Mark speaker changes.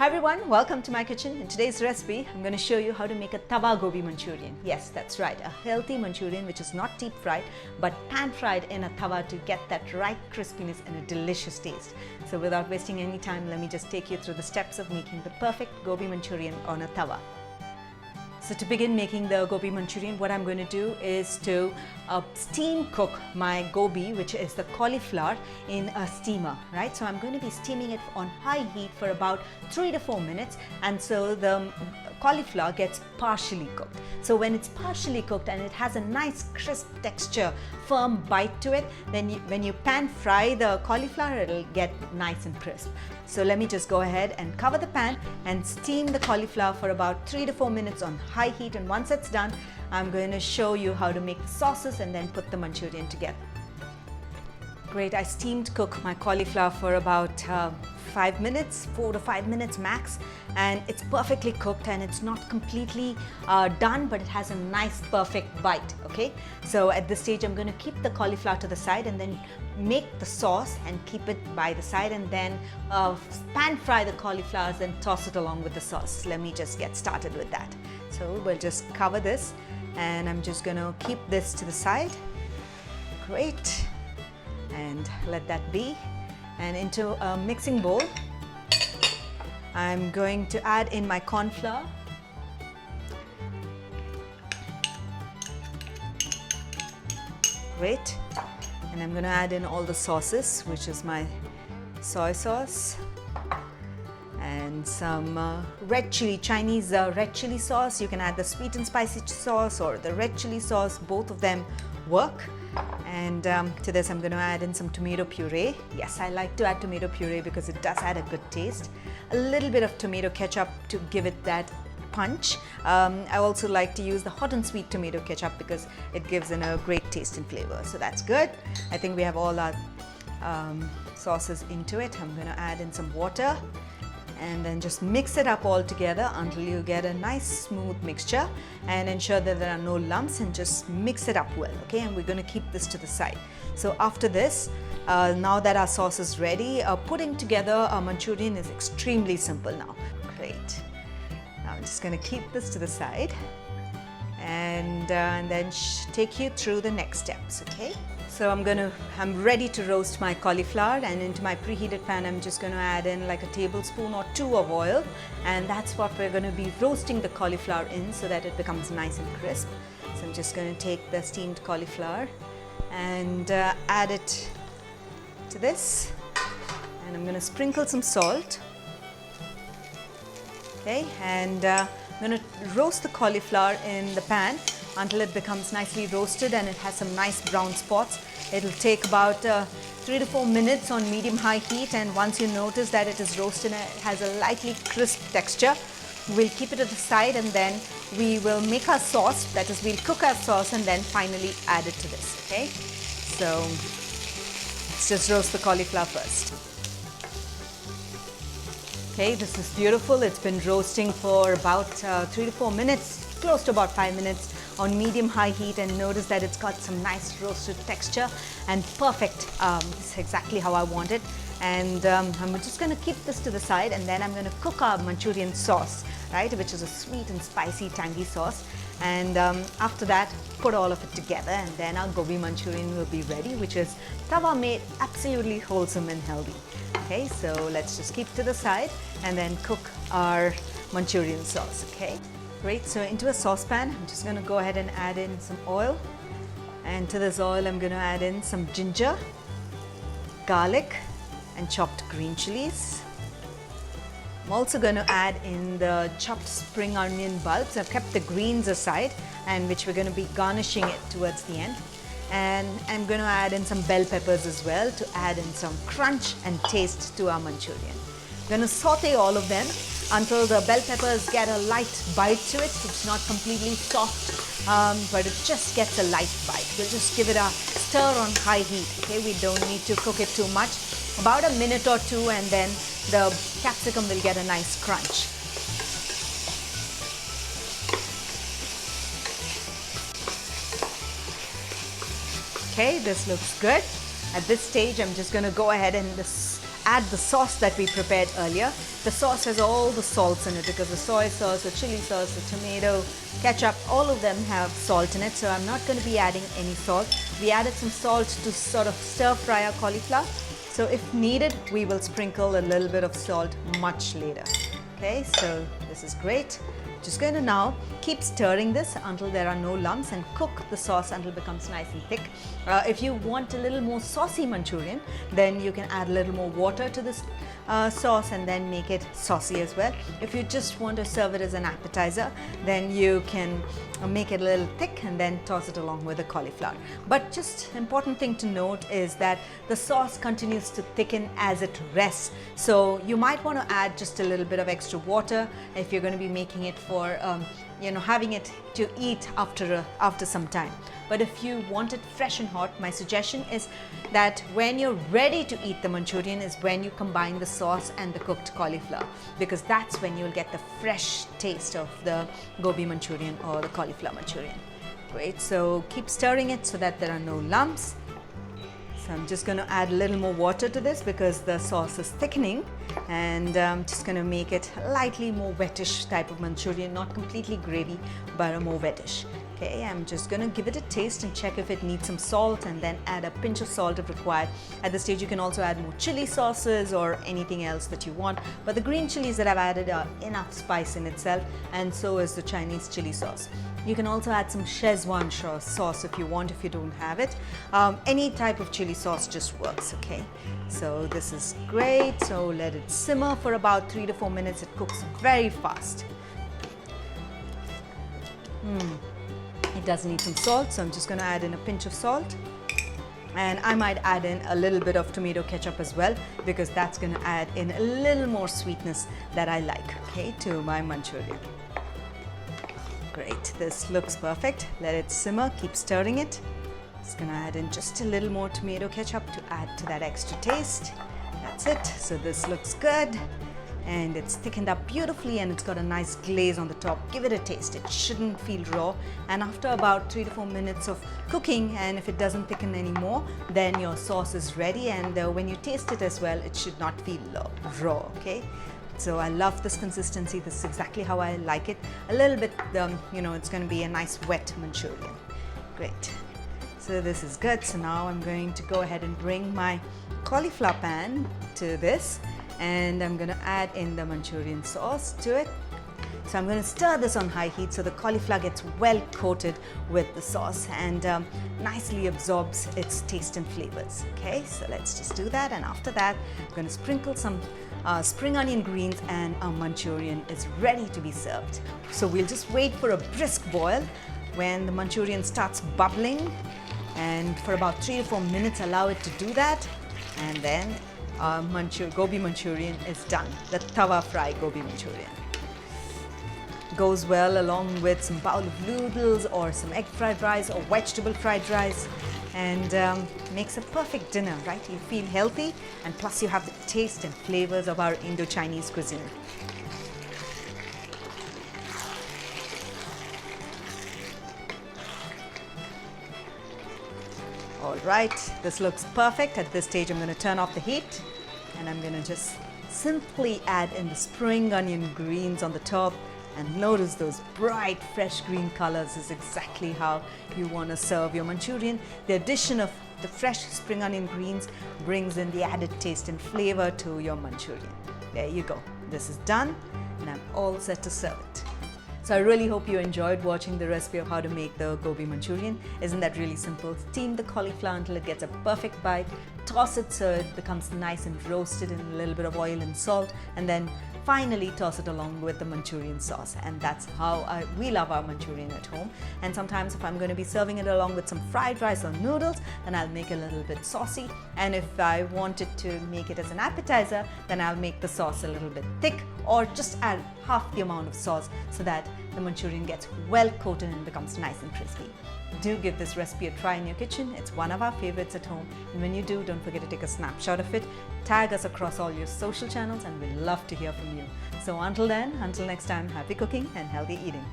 Speaker 1: Hi everyone, welcome to my kitchen. In today's recipe, I'm going to show you how to make a tawa gobi Manchurian. Yes, that's right, a healthy Manchurian which is not deep fried but pan fried in a tawa to get that right crispiness and a delicious taste. So without wasting any time, let me just take you through the steps of making the perfect gobi Manchurian on a tawa. So to begin making the gobi Manchurian, what I'm going to do is to steam cook my gobi, which is the cauliflower, in a steamer, right? So I'm going to be steaming it on high heat for about 3 to 4 minutes, and so the cauliflower gets partially cooked. So when it's partially cooked and it has a nice crisp texture, firm bite to it, then when you pan fry the cauliflower, it'll get nice and crisp. So let me just go ahead and cover the pan and steam the cauliflower for about 3 to 4 minutes on high heat, and once it's done, I'm going to show you how to make the sauces and then put the Manchurian together. Great, I steamed cook my cauliflower for about 5 minutes, 4 to 5 minutes max, and it's perfectly cooked and it's not completely done, but it has a nice perfect bite. Okay, so at this stage I'm going to keep the cauliflower to the side and then make the sauce and keep it by the side, and then pan fry the cauliflowers and toss it along with the sauce. Let me just get started with that. So we'll just cover this and I'm just going to keep this to the side. Great, and let that be. And into a mixing bowl, I'm going to add in my corn flour. Great. And I'm going to add in all the sauces, which is my soy sauce and some red chili, Chinese red chili sauce. You can add the sweet and spicy sauce or the red chili sauce, both of them work. And to this I'm going to add in some tomato puree. Yes, I like to add tomato puree because it does add a good taste. A little bit of tomato ketchup to give it that punch. I also like to use the hot and sweet tomato ketchup because it gives in a great taste and flavor. So that's good. I think we have all our sauces into it. I'm going to add in some water and then just mix it up all together until you get a nice smooth mixture, and ensure that there are no lumps, and just mix it up well. Okay, and we're going to keep this to the side. So after this, now that our sauce is ready, putting together a Manchurian is extremely simple now. Great. Now I'm just going to keep this to the side and then take you through the next steps. Okay, so I'm ready to roast my cauliflower, and into my preheated pan I'm just going to add in like a tablespoon or 2 of oil, and that's what we're going to be roasting the cauliflower in so that it becomes nice and crisp. So I'm just going to take the steamed cauliflower and add it to this, and I'm going to sprinkle some salt. Okay, and I'm going to roast the cauliflower in the pan until it becomes nicely roasted and it has some nice brown spots. It'll take about 3 to 4 minutes on medium-high heat, and once you notice that it is roasted and it has a lightly crisp texture, we'll keep it to the side, and then we will make our sauce. That is, we'll cook our sauce and then finally add it to this. Okay, so let's just roast the cauliflower first. Okay, this is beautiful. It's been roasting for about 3 to 4 minutes, close to about 5 minutes on medium-high heat, and notice that it's got some nice roasted texture and perfect. This is exactly how I want it. And I'm just going to keep this to the side, and then I'm going to cook our Manchurian sauce, right, which is a sweet and spicy tangy sauce. And after that, put all of it together, and then our gobi Manchurian will be ready, which is tawa made, absolutely wholesome and healthy. Okay, so let's just keep to the side and then cook our Manchurian sauce. Okay, great. So into a saucepan, I'm just going to go ahead and add in some oil, and to this oil I'm going to add in some ginger, garlic and chopped green chilies. I'm also going to add in the chopped spring onion bulbs. I've kept the greens aside, and which we're going to be garnishing it towards the end. And I'm going to add in some bell peppers as well to add in some crunch and taste to our Manchurian. I'm going to saute all of them until the bell peppers get a light bite to it. It's not completely soft, but it just gets a light bite. We'll just give it a stir on high heat. Okay, we don't need to cook it too much. About a minute or two, and then the capsicum will get a nice crunch. Okay, this looks good. At this stage, I'm just going to go ahead and add the sauce that we prepared earlier. The sauce has all the salts in it because the soy sauce, the chili sauce, the tomato, ketchup, all of them have salt in it. So I'm not going to be adding any salt. We added some salt to sort of stir fry our cauliflower. So if needed, we will sprinkle a little bit of salt much later. Okay, so this is great. Just going to now keep stirring this until there are no lumps and cook the sauce until it becomes nice and thick. If you want a little more saucy Manchurian, then you can add a little more water to this sauce and then make it saucy as well. If you just want to serve it as an appetizer, then you can make it a little thick and then toss it along with the cauliflower. But just important thing to note is that the sauce continues to thicken as it rests. So you might want to add just a little bit of extra water if you're going to be making it for having it to eat after some time. But if you want it fresh and hot, my suggestion is that when you're ready to eat the Manchurian is when you combine the sauce and the cooked cauliflower, because that's when you'll get the fresh taste of the gobi Manchurian or the cauliflower Manchurian. Great, so keep stirring it so that there are no lumps. So I'm just going to add a little more water to this because the sauce is thickening, and I'm just going to make it lightly more wettish type of Manchurian, not completely gravy, but a more wettish. Okay, I'm just going to give it a taste and check if it needs some salt and then add a pinch of salt if required. At this stage you can also add more chili sauces or anything else that you want, but the green chilies that I've added are enough spice in itself, and so is the Chinese chili sauce. You can also add some Szechuan sauce if you want, if you don't have it. Any type of chili sauce just works, okay? So this is great. So let it simmer for about 3 to 4 minutes. It cooks very fast. It does need some salt, so I'm just going to add in a pinch of salt. And I might add in a little bit of tomato ketchup as well, because that's going to add in a little more sweetness that I like, okay, to my Manchurian. Great, this looks perfect. Let it simmer, keep stirring it. Just gonna add in just a little more tomato ketchup to add to that extra taste. That's it, so this looks good. And it's thickened up beautifully and it's got a nice glaze on the top. Give it a taste, it shouldn't feel raw. And after about 3 to 4 minutes of cooking, and if it doesn't thicken anymore, then your sauce is ready. And when you taste it as well, it should not feel raw, okay? So I love this consistency. This is exactly how I like it. A little bit, it's going to be a nice wet Manchurian. Great. So this is good. So now I'm going to go ahead and bring my cauliflower pan to this, and I'm going to add in the Manchurian sauce to it. So I'm going to stir this on high heat so the cauliflower gets well coated with the sauce and nicely absorbs its taste and flavors. Okay, so let's just do that, and after that I'm going to sprinkle some spring onion greens, and our Manchurian is ready to be served. So we'll just wait for a brisk boil. When the Manchurian starts bubbling, and for about 3 to 4 minutes allow it to do that, and then our gobi Manchurian is done. The tawa fry gobi Manchurian goes well along with some bowl of noodles or some egg fried rice or vegetable fried rice, and makes a perfect dinner, right? You feel healthy, and plus you have the taste and flavors of our Indo-Chinese cuisine. All right, this looks perfect. At this stage I'm going to turn off the heat, and I'm going to just simply add in the spring onion greens on the top. And notice those bright, fresh green colors is exactly how you want to serve your Manchurian. The addition of the fresh spring onion greens brings in the added taste and flavor to your Manchurian. There you go. This is done, and I'm all set to serve it. So I really hope you enjoyed watching the recipe of how to make the gobi Manchurian. Isn't that really simple? Steam the cauliflower until it gets a perfect bite. Toss it so it becomes nice and roasted in a little bit of oil and salt, and then finally toss it along with the Manchurian sauce. And that's how we love our Manchurian at home. And sometimes if I'm going to be serving it along with some fried rice or noodles, then I'll make it a little bit saucy. And if I wanted to make it as an appetizer, then I'll make the sauce a little bit thick, or just add half the amount of sauce so that the Manchurian gets well coated and becomes nice and crispy. Do give this recipe a try in your kitchen. It's one of our favorites at home. And when you do, don't forget to take a snapshot of it. Tag us across all your social channels, and we'd love to hear from you. So until then, until next time, happy cooking and healthy eating.